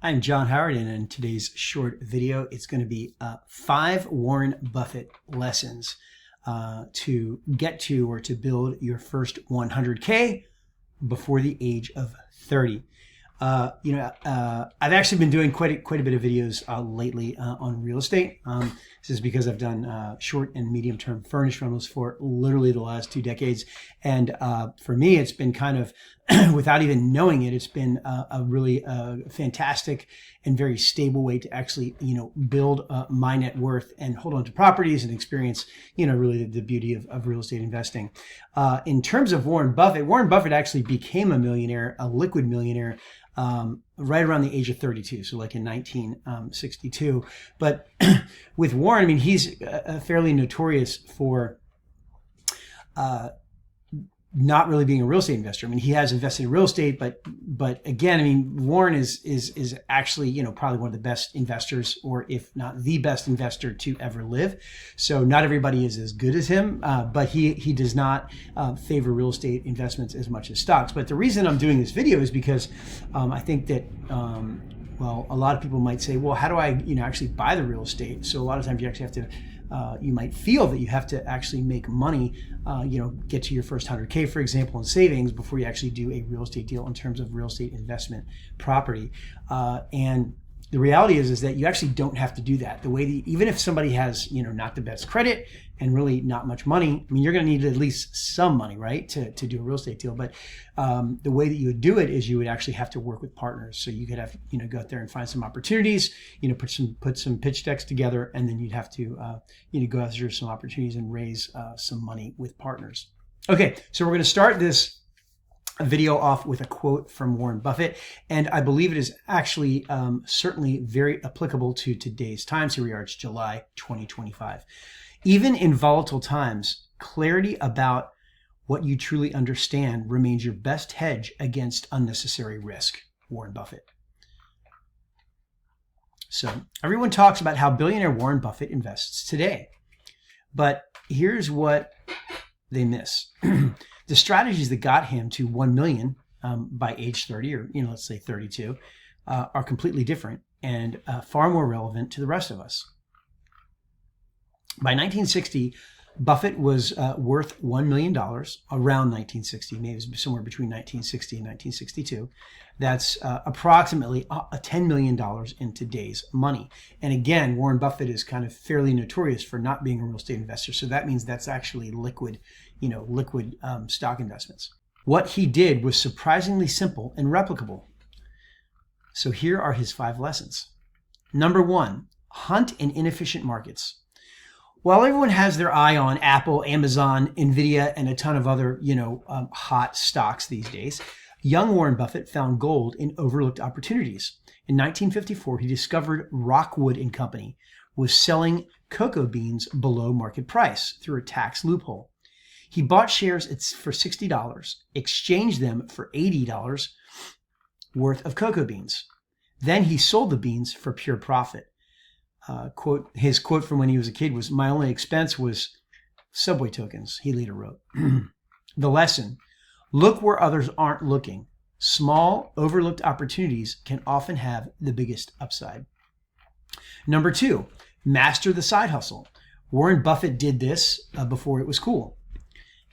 I'm John Howard, and in today's short video, it's going to be 5 Warren Buffett lessons to get to or to build your first 100K before the age of 30. I've actually been doing quite a bit of videos lately on real estate. This is because I've done short and medium term furnished rentals for literally the last 2 decades. And for me, it's been kind of, without even knowing it, it's been a really fantastic and very stable way to actually, build my net worth and hold on to properties and experience, really the beauty of real estate investing. In terms of Warren Buffett actually became a millionaire, a liquid millionaire, right around the age of 32, so like in 1962. But with Warren, I mean, he's fairly notorious for not really being a real estate investor. I mean, he has invested in real estate, but again, I mean, Warren is actually, probably one of the best investors, or if not the best investor to ever live. So not everybody is as good as him, but he does not favor real estate investments as much as stocks. But the reason I'm doing this video is because I think that well, a lot of people might say, well, how do I, actually buy the real estate? So a lot of times you actually have to, you might feel that you have to actually make money, get to your first 100K, for example, in savings before you actually do a real estate deal in terms of real estate investment property. And the reality is that you actually don't have to do that. The way that, even if somebody has, not the best credit and really not much money, I mean, you're going to need at least some money, right, to do a real estate deal. But the way that you would do it is you would actually have to work with partners. So you could have, go out there and find some opportunities, put some pitch decks together, and then you'd have to, go after some opportunities and raise some money with partners. Okay, so we're going to start this video off with a quote from Warren Buffett, and I believe it is actually certainly very applicable to today's times. Here we are, it's July 2025. Even in volatile times, clarity about what you truly understand remains your best hedge against unnecessary risk. Warren Buffett. So everyone talks about how billionaire Warren Buffett invests today, but here's what they miss. The strategies that got him to 1 million by age 30, or let's say 32, are completely different and far more relevant to the rest of us. By 1960, Buffett was worth $1 million, around 1960, maybe somewhere between 1960 and 1962. That's approximately $10 million in today's money. And again, Warren Buffett is kind of fairly notorious for not being a real estate investor. So that means that's actually liquid stock investments. What he did was surprisingly simple and replicable. So here are his 5 lessons. Number 1, hunt in inefficient markets. While everyone has their eye on Apple, Amazon, Nvidia, and a ton of other, hot stocks these days, young Warren Buffett found gold in overlooked opportunities. In 1954, he discovered Rockwood and Company was selling cocoa beans below market price through a tax loophole. He bought shares for $60, exchanged them for $80 worth of cocoa beans. Then he sold the beans for pure profit. His quote from when he was a kid was, "My only expense was subway tokens," he later wrote. The lesson: look where others aren't looking. Small, overlooked opportunities can often have the biggest upside. Number 2, master the side hustle. Warren Buffett did this before it was cool.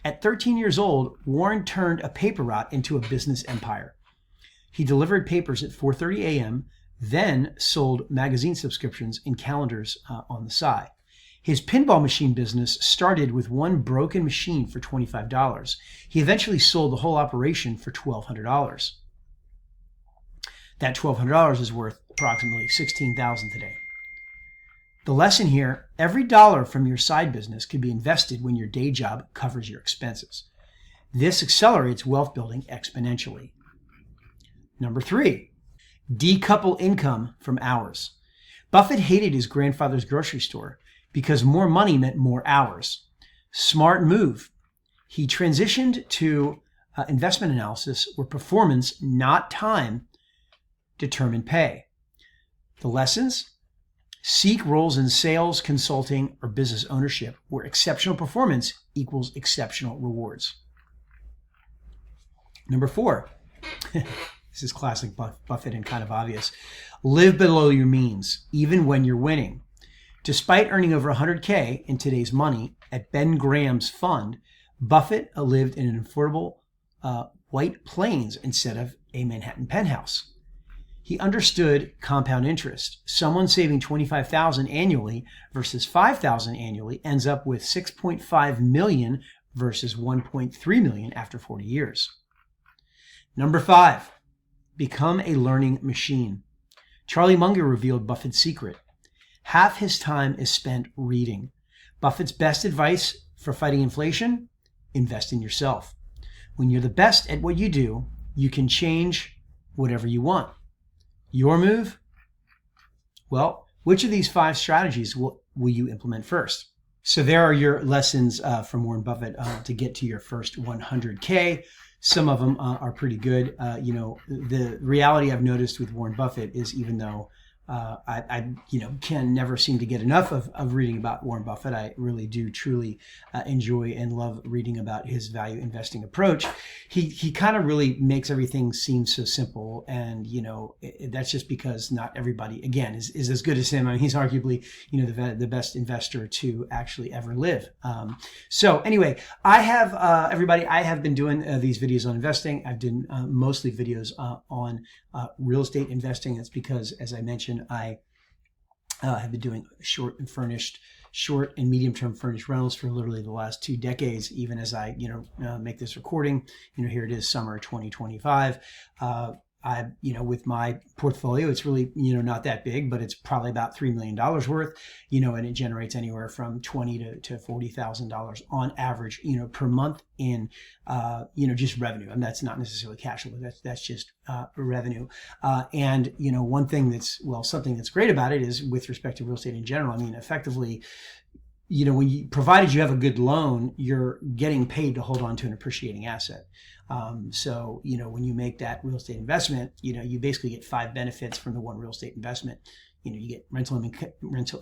At 13 years old, Warren turned a paper route into a business empire. He delivered papers at 4:30 a.m., then sold magazine subscriptions and calendars on the side. His pinball machine business started with one broken machine for $25. He eventually sold the whole operation for $1,200. That $1,200 is worth approximately $16,000 today. The lesson here: every dollar from your side business can be invested when your day job covers your expenses. This accelerates wealth building exponentially. Number 3, decouple income from hours. Buffett hated his grandfather's grocery store because more money meant more hours. Smart move. He transitioned to investment analysis where performance, not time, determined pay. The lessons: seek roles in sales, consulting, or business ownership where exceptional performance equals exceptional rewards. Number 4, This is classic Buffett and kind of obvious. Live below your means, even when you're winning. Despite earning over 100K in today's money at Ben Graham's fund, Buffett lived in an affordable White Plains instead of a Manhattan penthouse. He understood compound interest. Someone saving $25,000 annually versus $5,000 annually ends up with $6.5 million versus $1.3 million after 40 years. Number 5, become a learning machine. Charlie Munger revealed Buffett's secret. Half his time is spent reading. Buffett's best advice for fighting inflation: invest in yourself. When you're the best at what you do, you can change whatever you want. Your move? Well, which of these 5 strategies will you implement first? So there are your lessons from Warren Buffett to get to your first 100K. Some of them are pretty good. The reality I've noticed with Warren Buffett is, even though I can never seem to get enough of reading about Warren Buffett, I really do truly enjoy and love reading about his value investing approach. He kind of really makes everything seem so simple, and that's just because not everybody, again, is as good as him. I mean, he's arguably the best investor to actually ever live. So anyway, I have been doing these videos on investing. I've done mostly videos on real estate investing. That's because, as I mentioned, I have been doing short and medium-term furnished rentals for literally the last 2 decades. Even as I, make this recording, here it is, summer 2025. With my portfolio, it's really, not that big, but it's probably about $3 million worth, and it generates anywhere from $20,000 to $40,000 on average, per month in, just revenue. And that's not necessarily cash flow. That's just revenue. And one thing something that's great about it is, with respect to real estate in general, I mean, effectively, provided you have a good loan, you're getting paid to hold on to an appreciating asset. So when you make that real estate investment, you basically get 5 benefits from the one real estate investment. You get rental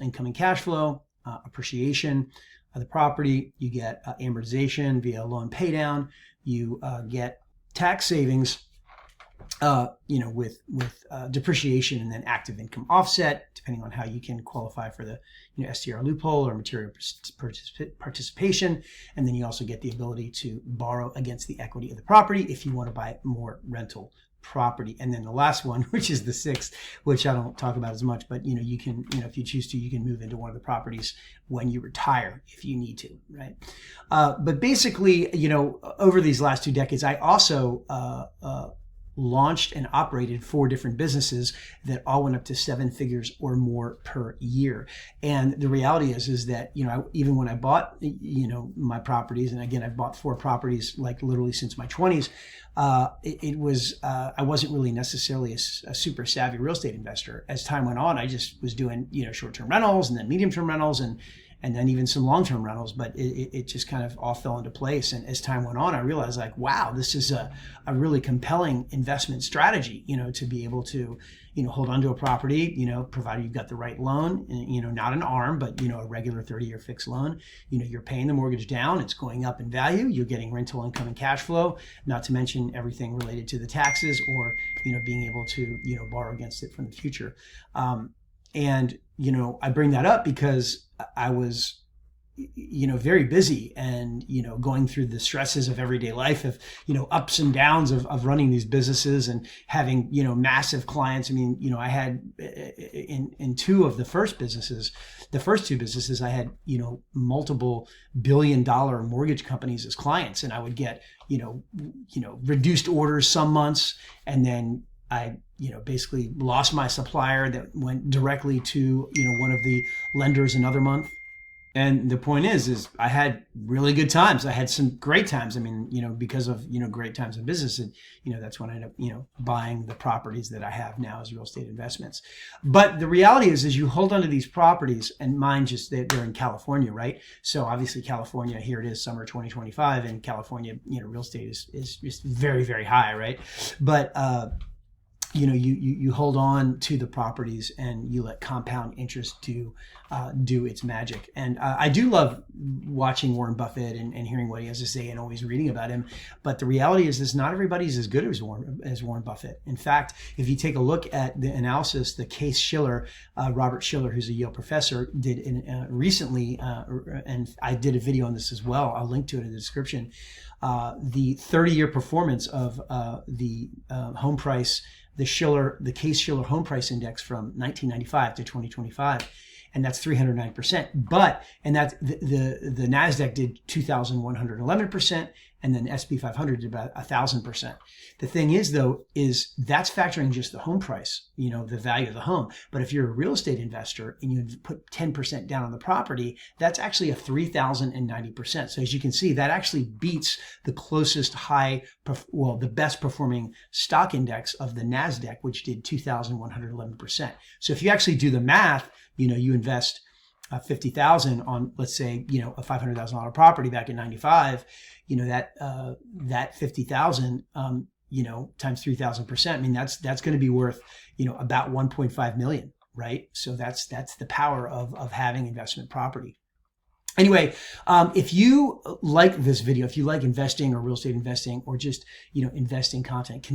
income and cash flow, appreciation of the property. You get amortization via loan pay down. You get tax savings, with depreciation, and then active income offset, depending on how you can qualify for the STR loophole or material participation. And then you also get the ability to borrow against the equity of the property if you want to buy more rental property. And then the last one, which is the 6th, which I don't talk about as much, but you can, if you choose to, you can move into one of the properties when you retire if you need to, right? But basically, over these last 2 decades, I also launched and operated 4 different businesses that all went up to 7 figures or more per year. And the reality is that, even when I bought, my properties, and again, I've bought 4 properties like literally since my 20s, I wasn't really necessarily a super savvy real estate investor. As time went on, I just was doing, short-term rentals, and then medium-term rentals, and then even some long-term rentals, but it just kind of all fell into place. And as time went on, I realized, like, wow, this is a really compelling investment strategy, to be able to, hold on to a property, provided you've got the right loan, not an ARM, but, a regular 30-year fixed loan. You're paying the mortgage down, it's going up in value, you're getting rental income and cash flow, not to mention everything related to the taxes or, being able to, borrow against it from the future. And, I bring that up because I was, very busy and, going through the stresses of everyday life, of, ups and downs of running these businesses and having, massive clients. I mean, I had in 2 of the first 2 businesses, I had, multiple billion-dollar mortgage companies as clients, and I would get, reduced orders some months, and then I, basically lost my supplier that went directly to, one of the lenders another month. And the point is I had really good times. I had some great times. I mean, because of, great times in business, and, that's when I ended up, buying the properties that I have now as real estate investments. But the reality is you hold on to these properties, and mine they're in California, right? So obviously California, here it is, summer 2025, and California, real estate is just very, very high, right? But, you hold on to the properties and you let compound interest do its magic. And I do love watching Warren Buffett and hearing what he has to say and always reading about him. But the reality is this: not everybody's as good as Warren Buffett. In fact, if you take a look at the analysis, the case Shiller, Robert Shiller, who's a Yale professor, did recently, and I did a video on this as well. I'll link to it in the description. The 30-year performance of the home price, the case Shiller home price index from 1995 to 2025, and that's 309%. And that's the Nasdaq did 2,111%, and then SP 500 did about 1,000%. The thing is, though, is that's factoring just the home price, the value of the home. But if you're a real estate investor and you put 10% down on the property, that's actually a 3,090%. So as you can see, that actually beats the closest the best performing stock index of the Nasdaq, which did 2,111%. So if you actually do the math, you invest $50,000 on, let's say, a $500,000 property back in 95, that 50,000, times 3,000%. I mean, that's going to be worth, about 1.5 million, right? So that's the power of having investment property. Anyway, if you like this video, if you like investing or real estate investing or just, investing content,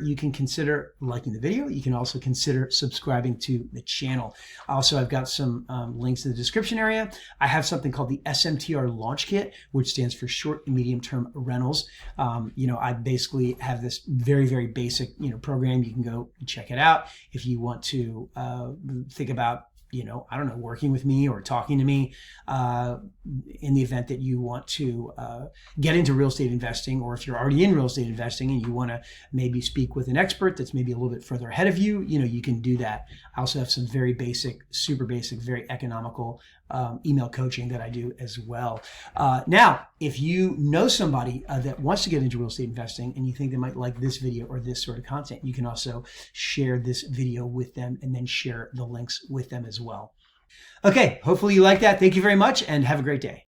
you can consider liking the video. You can also consider subscribing to the channel. Also, I've got some links in the description area. I have something called the SMTR Launch Kit, which stands for short and medium term rentals. I basically have this very, very basic, program. You can go and check it out. If you want to think about working with me or talking to me in the event that you want to get into real estate investing, or if you're already in real estate investing and you want to maybe speak with an expert that's maybe a little bit further ahead of you, you can do that. I also have some very basic, super basic, very economical email coaching that I do as well. Now, if you know somebody that wants to get into real estate investing and you think they might like this video or this sort of content, you can also share this video with them and then share the links with them as well. Okay, hopefully you like that. Thank you very much and have a great day.